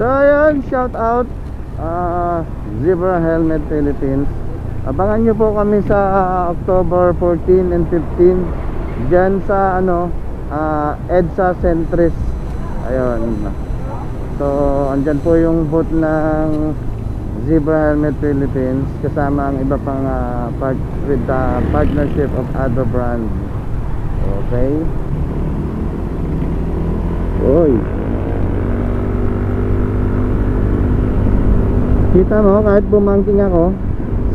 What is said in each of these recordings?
So ayun, shout out Zebra Helmet Philippines. Abangan nyo po kami sa October 14 and 15 dyan sa EDSA Centris. Ayun. So andyan po yung booth ng Zebra Helmet Philippines kasama ang iba pang with the partnership of other brands. Okay. Oy. Kita mo, kahit bumangking ako,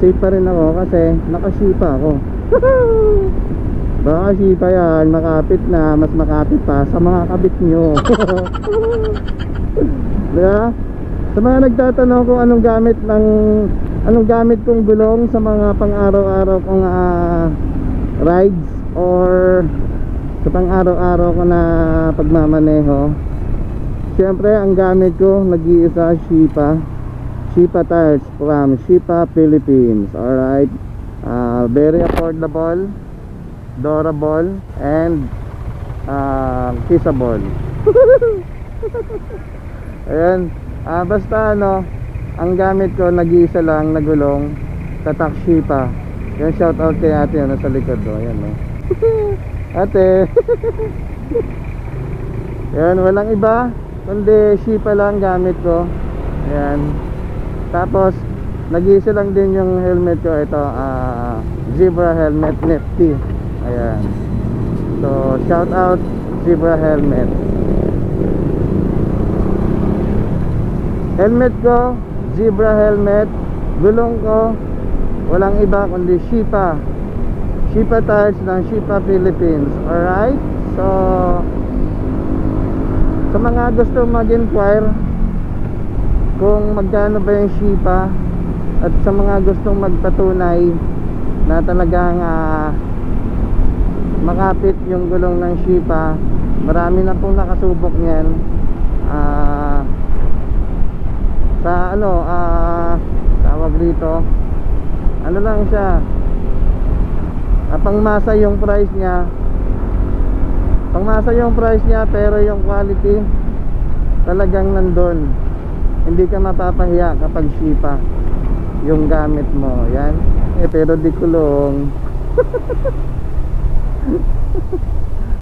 safe pa rin ako kasi nakasipa ako. Baka sipa yan, makapit na, mas makapit pa sa mga kabit nyo. Diba? Sa mga nagtatanong kung anong gamit kong gulong sa mga pang-araw-araw kong rides or sa pang-araw-araw ko na pagmamaneho, siyempre ang gamit ko nag-iisa Shipa tires from Shipa Philippines. Alright, very affordable, durable, and kissable. Ayan. Basta ang gamit ko nag-iisa lang na gulong, tatak Shipa. Yan, shout out kay ate sa likod do. Ayan ate. Ayan, walang iba kundi Shipa lang gamit ko. Ayan. Tapos nag-iisa lang din yung helmet ko. Ito Zebra Helmet Nifty. Ayan. So shout out Zebra Helmet. Helmet ko, Zebra Helmet. Gulong ko, walang iba kundi Shipa tires ng Shipa Philippines. Alright. So sa mga gusto mag-inquire kung magkano ba yung Shipa, at sa mga gustong magpatunay na talagang makapit yung gulong ng Shipa, marami na pong nakasubok niyan. Sa tawag dito, lang siya, pangmasa yung price niya, pero yung quality talagang nandun. Hindi ka mapapahiya kapag Shipa yung gamit mo. Yan. Pero di kulong.